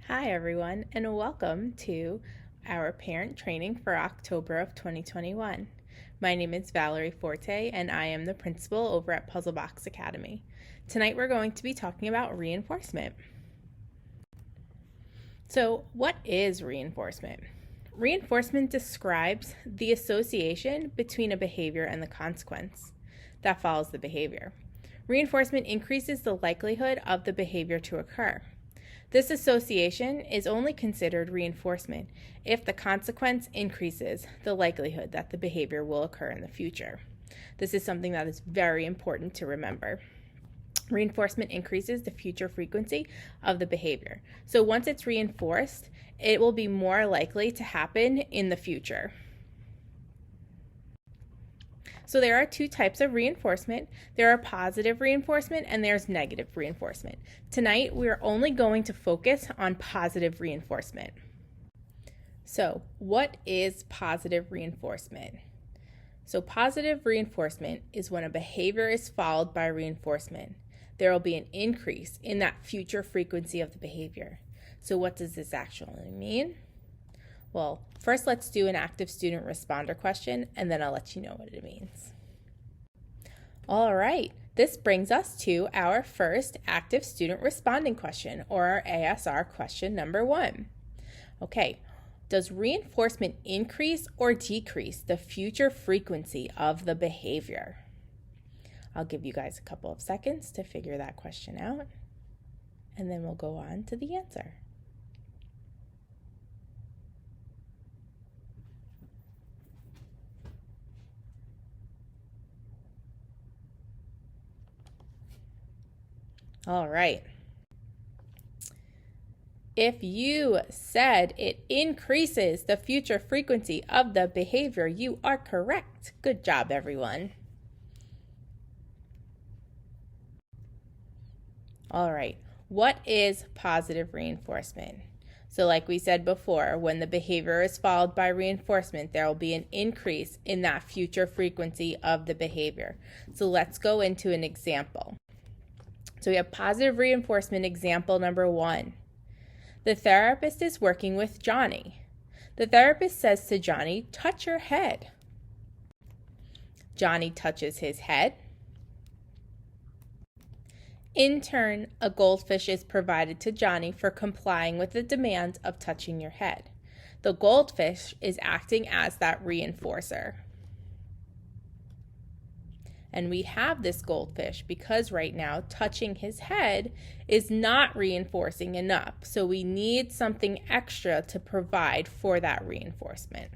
Hi everyone, and welcome to our parent training for October of 2021. My name is Valerie Forte and I am the principal over at Puzzle Box Academy. Tonight we're going to be talking about reinforcement. So what is reinforcement? Reinforcement describes the association between a behavior and the consequence that follows the behavior. Reinforcement increases the likelihood of the behavior to occur. This association is only considered reinforcement if the consequence increases the likelihood that the behavior will occur in the future. This is something that is very important to remember. Reinforcement increases the future frequency of the behavior. So once it's reinforced, it will be more likely to happen in the future. So there are two types of reinforcement. There are positive reinforcement and there's negative reinforcement. Tonight, we're only going to focus on positive reinforcement. So what is positive reinforcement? So positive reinforcement is when a behavior is followed by reinforcement. There will be an increase in that future frequency of the behavior. So what does this actually mean? Well, first let's do an active student responder question, and then I'll let you know what it means. All right, this brings us to our first active student responding question, or our ASR question number 1. Okay, does reinforcement increase or decrease the future frequency of the behavior? I'll give you guys a couple of seconds to figure that question out, and then we'll go on to the answer. All right. If you said it increases the future frequency of the behavior, you are correct. Good job, everyone. All right. What is positive reinforcement? So like we said before, when the behavior is followed by reinforcement, there will be an increase in that future frequency of the behavior. So let's go into an example. So we have positive reinforcement example number 1. The therapist is working with Johnny. The therapist says to Johnny, touch your head. Johnny touches his head. In turn, a goldfish is provided to Johnny for complying with the demand of touching your head. The goldfish is acting as that reinforcer. And we have this goldfish because right now touching his head is not reinforcing enough. So we need something extra to provide for that reinforcement.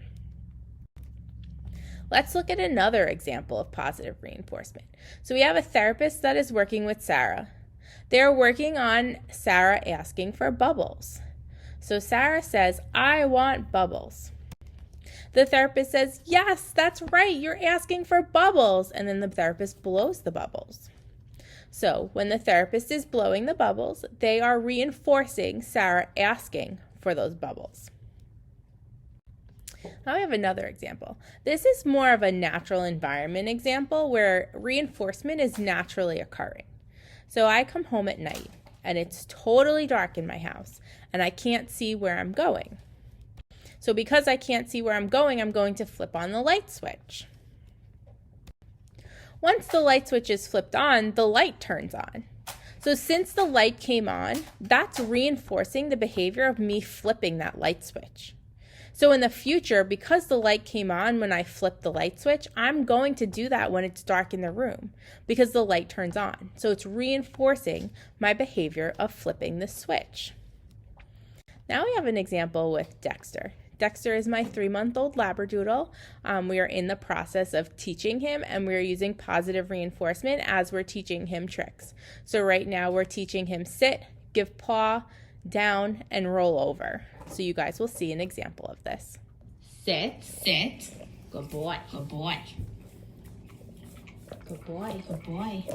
Let's look at another example of positive reinforcement. So we have a therapist that is working with Sarah. They're working on Sarah asking for bubbles. So Sarah says, I want bubbles. The therapist says, yes, that's right, you're asking for bubbles. And then the therapist blows the bubbles. So when the therapist is blowing the bubbles, they are reinforcing Sarah asking for those bubbles. Now we have another example. This is more of a natural environment example where reinforcement is naturally occurring. So I come home at night and it's totally dark in my house and I can't see where I'm going. So because I can't see where I'm going to flip on the light switch. Once the light switch is flipped on, the light turns on. So since the light came on, that's reinforcing the behavior of me flipping that light switch. So in the future, because the light came on when I flipped the light switch, I'm going to do that when it's dark in the room because the light turns on. So it's reinforcing my behavior of flipping the switch. Now we have an example with Dexter. Dexter is my 3-month-old Labradoodle. We are in the process of teaching him and we're using positive reinforcement as we're teaching him tricks. So right now we're teaching him sit, give paw, down, and roll over. So you guys will see an example of this. Sit, sit. Good boy, good boy. Good boy, good boy.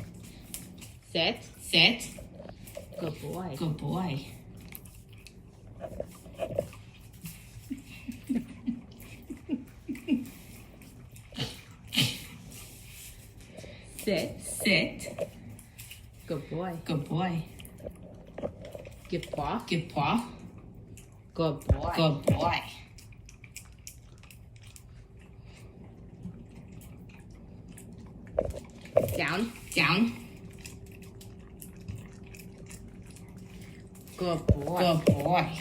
Sit, sit. Good boy, good boy. Sit, sit. Good boy, good boy. Give paw, give paw. Good boy. Good boy. Down, down. Good boy. Good boy.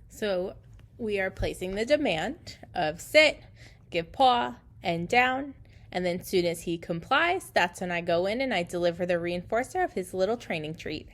So we are placing the demand of sit, give paw, and down. And then as soon as he complies, that's when I go in and I deliver the reinforcer of his little training treat.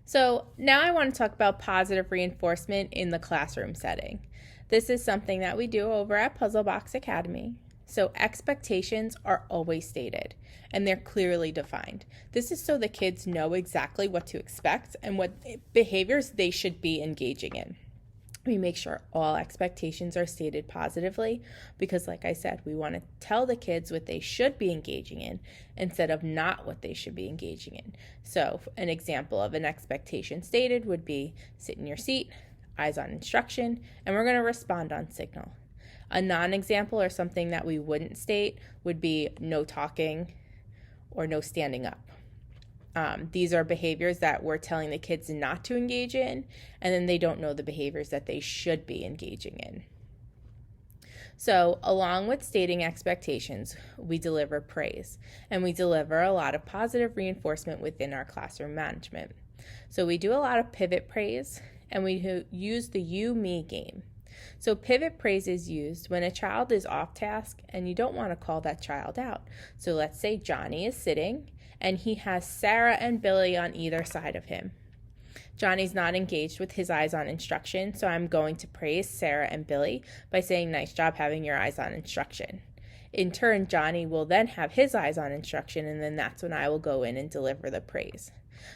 So now I want to talk about positive reinforcement in the classroom setting. This is something that we do over at Puzzle Box Academy. So expectations are always stated and they're clearly defined. This is so the kids know exactly what to expect and what behaviors they should be engaging in. We make sure all expectations are stated positively because, like I said, we want to tell the kids what they should be engaging in instead of not what they should be engaging in. So an example of an expectation stated would be sit in your seat, eyes on instruction, and we're going to respond on signal. A non-example or something that we wouldn't state would be no talking or no standing up. These are behaviors that we're telling the kids not to engage in, and then they don't know the behaviors that they should be engaging in. So along with stating expectations, we deliver praise, and we deliver a lot of positive reinforcement within our classroom management. So we do a lot of pivot praise, and we use the you-me game. So pivot praise is used when a child is off task and you don't want to call that child out. So let's say Johnny is sitting and he has Sarah and Billy on either side of him. Johnny's not engaged with his eyes on instruction, so I'm going to praise Sarah and Billy by saying, nice job having your eyes on instruction. In turn, Johnny will then have his eyes on instruction, and then that's when I will go in and deliver the praise.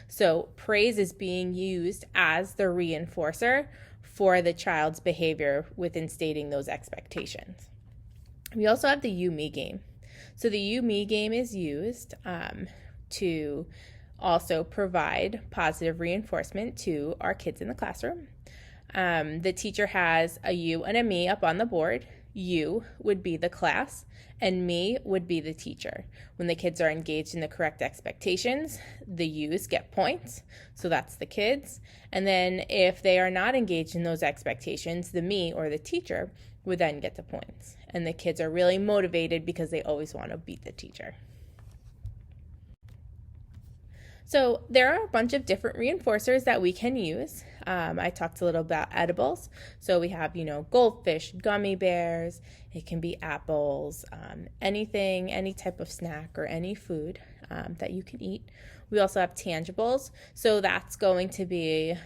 So praise is being used as the reinforcer for the child's behavior within stating those expectations. We also have the you-me game. So the you-me game is used to also provide positive reinforcement to our kids in the classroom. The teacher has a you and a me up on the board. You would be the class, and me would be the teacher. When the kids are engaged in the correct expectations, the yous get points, so that's the kids. And then if they are not engaged in those expectations, the me or the teacher would then get the points. And the kids are really motivated because they always want to beat the teacher. So there are a bunch of different reinforcers that we can use. I talked a little about edibles. So we have, goldfish, gummy bears. It can be apples, anything, any type of snack or any food that you can eat. We also have tangibles. So that's going to be,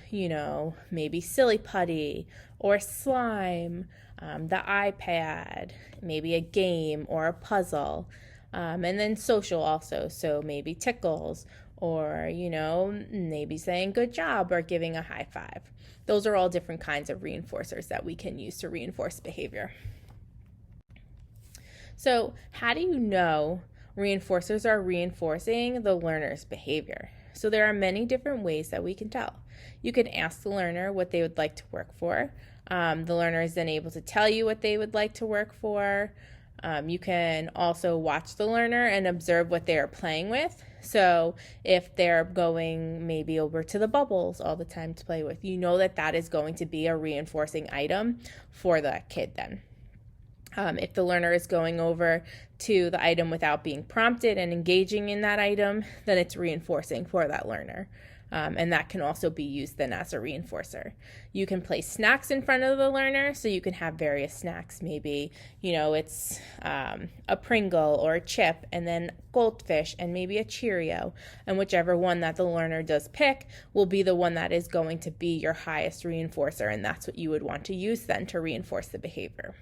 maybe silly putty or slime, the iPad, maybe a game or a puzzle. And then social also. So maybe tickles, or, maybe saying good job or giving a high five. Those are all different kinds of reinforcers that we can use to reinforce behavior. So how do you know reinforcers are reinforcing the learner's behavior? So there are many different ways that we can tell. You can ask the learner what they would like to work for. The learner is then able to tell you what they would like to work for. You can also watch the learner and observe what they are playing with. So if they're going maybe over to the bubbles all the time to play with, that is going to be a reinforcing item for the kid then. If the learner is going over to the item without being prompted and engaging in that item, then it's reinforcing for that learner. And that can also be used then as a reinforcer. You can place snacks in front of the learner, so you can have various snacks. Maybe, it's a Pringle or a chip, and then goldfish, and maybe a Cheerio. And whichever one that the learner does pick will be the one that is going to be your highest reinforcer, and that's what you would want to use then to reinforce the behavior.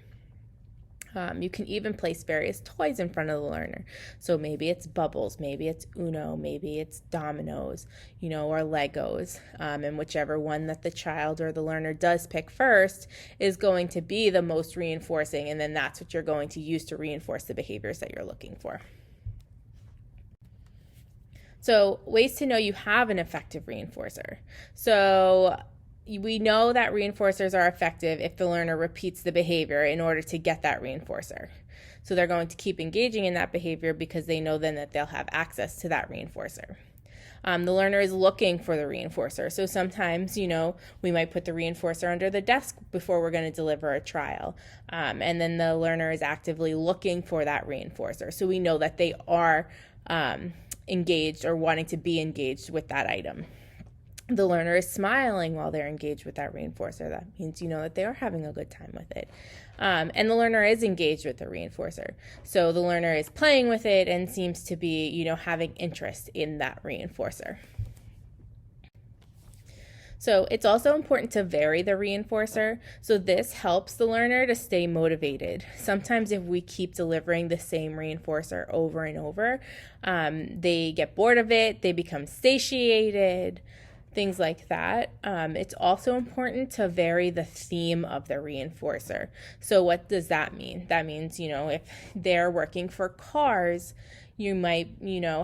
You can even place various toys in front of the learner. So maybe it's bubbles, maybe it's Uno, maybe it's dominoes, or Legos. And whichever one that the child or the learner does pick first is going to be the most reinforcing, and then that's what you're going to use to reinforce the behaviors that you're looking for. So ways to know you have an effective reinforcer. So we know that reinforcers are effective if the learner repeats the behavior in order to get that reinforcer. So they're going to keep engaging in that behavior because they know then that they'll have access to that reinforcer. The learner is looking for the reinforcer. So sometimes, we might put the reinforcer under the desk before we're going to deliver a trial. And then the learner is actively looking for that reinforcer. So we know that they are engaged or wanting to be engaged with that item. The learner is smiling while they're engaged with that reinforcer. That means that they are having a good time with it. And the learner is engaged with the reinforcer. So the learner is playing with it and seems to be, having interest in that reinforcer. So it's also important to vary the reinforcer. So this helps the learner to stay motivated. Sometimes if we keep delivering the same reinforcer over and over, they get bored of it, they become satiated, things like that. It's also important to vary the theme of the reinforcer. So what does that mean? That means, if they're working for cars, you might,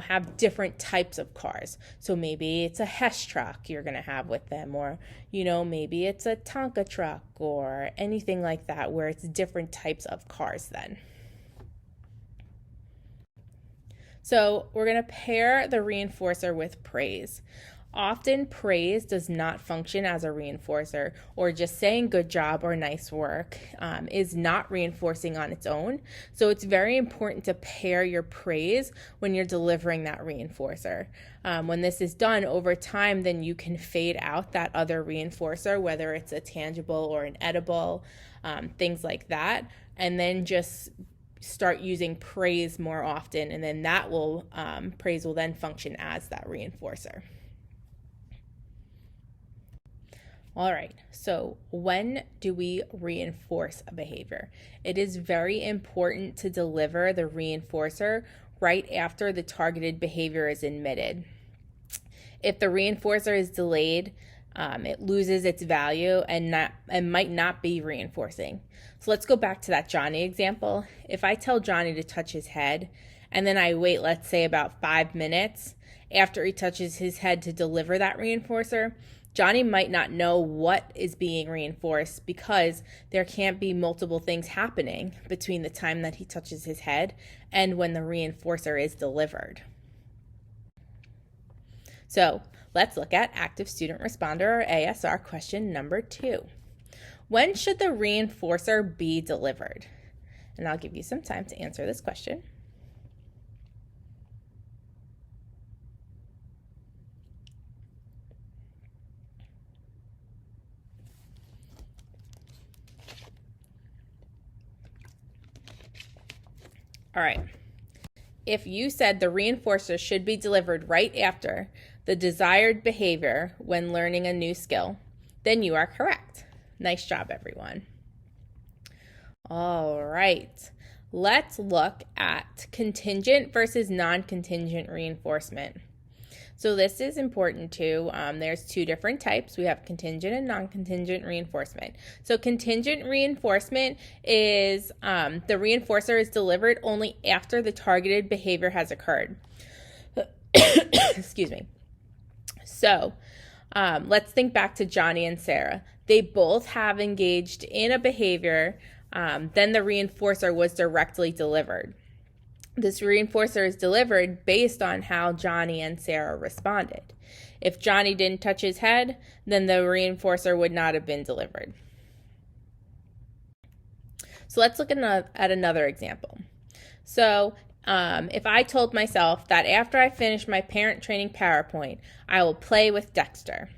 have different types of cars. So maybe it's a Hesh truck you're going to have with them, or, maybe it's a Tonka truck or anything like that, where it's different types of cars then. So we're going to pair the reinforcer with praise. Often praise does not function as a reinforcer, or just saying good job or nice work is not reinforcing on its own. So it's very important to pair your praise when you're delivering that reinforcer. When this is done over time, then you can fade out that other reinforcer, whether it's a tangible or an edible, things like that, and then just start using praise more often, and then that will praise will then function as that reinforcer. All right, so when do we reinforce a behavior? It is very important to deliver the reinforcer right after the targeted behavior is emitted. If the reinforcer is delayed, it loses its value and might not be reinforcing. So let's go back to that Johnny example. If I tell Johnny to touch his head, and then I wait, let's say, about 5 minutes after he touches his head to deliver that reinforcer, Johnny might not know what is being reinforced because there can't be multiple things happening between the time that he touches his head and when the reinforcer is delivered. So let's look at active student responder, or ASR, question number 2. When should the reinforcer be delivered? And I'll give you some time to answer this question. All right. If you said the reinforcer should be delivered right after the desired behavior when learning a new skill, then you are correct. Nice job, everyone. All right. Let's look at contingent versus non-contingent reinforcement. So this is important too. There's 2 different types. We have contingent and non-contingent reinforcement. So contingent reinforcement is the reinforcer is delivered only after the targeted behavior has occurred. Excuse me. So let's think back to Johnny and Sarah. They both have engaged in a behavior, then the reinforcer was directly delivered. This reinforcer is delivered based on how Johnny and Sarah responded. If Johnny didn't touch his head, then the reinforcer would not have been delivered. So let's look at another example. So if I told myself that after I finish my parent training PowerPoint, I will play with Dexter.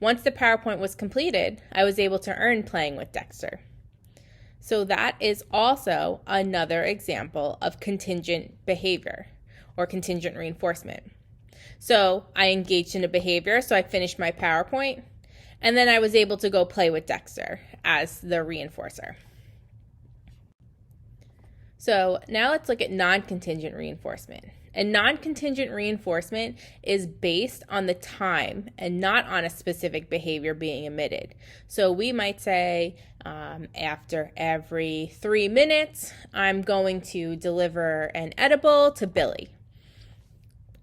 Once the PowerPoint was completed, I was able to earn playing with Dexter. So that is also another example of contingent behavior or contingent reinforcement. So I engaged in a behavior, so I finished my PowerPoint, and then I was able to go play with Dexter as the reinforcer. So now let's look at non-contingent reinforcement. And non-contingent reinforcement is based on the time and not on a specific behavior being emitted. So we might say after every 3 minutes, I'm going to deliver an edible to Billy.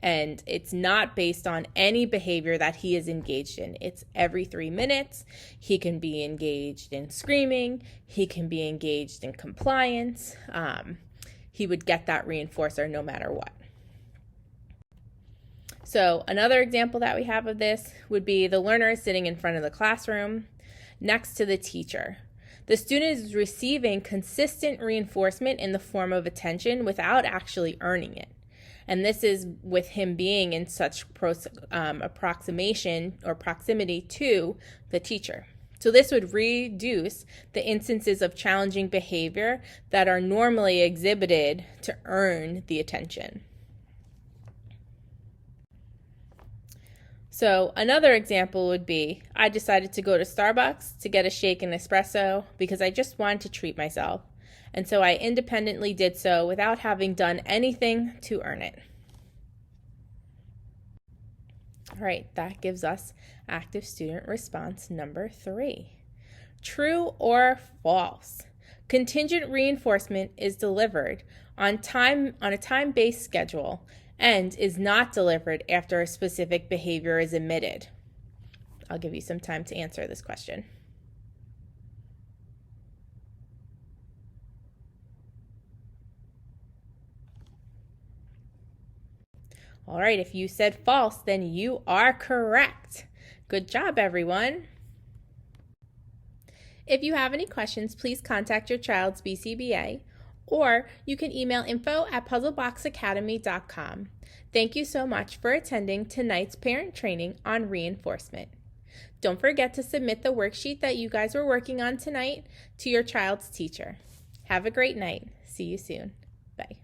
And it's not based on any behavior that he is engaged in. It's every 3 minutes. He can be engaged in screaming. He can be engaged in compliance. he would get that reinforcer no matter what. So another example that we have of this would be the learner is sitting in front of the classroom next to the teacher. The student is receiving consistent reinforcement in the form of attention without actually earning it. And this is with him being in such approximation or proximity to the teacher. So this would reduce the instances of challenging behavior that are normally exhibited to earn the attention. So another example would be, I decided to go to Starbucks to get a shake and espresso because I just wanted to treat myself. And so I independently did so without having done anything to earn it. All right, that gives us active student response number 3. True or false? Contingent reinforcement is delivered on a time-based schedule and is not delivered after a specific behavior is omitted. I'll give you some time to answer this question. All right, if you said false, then you are correct. Good job, everyone. If you have any questions, please contact your child's BCBA, or you can email info@puzzleboxacademy.com. Thank you so much for attending tonight's parent training on reinforcement. Don't forget to submit the worksheet that you guys were working on tonight to your child's teacher. Have a great night. See you soon. Bye.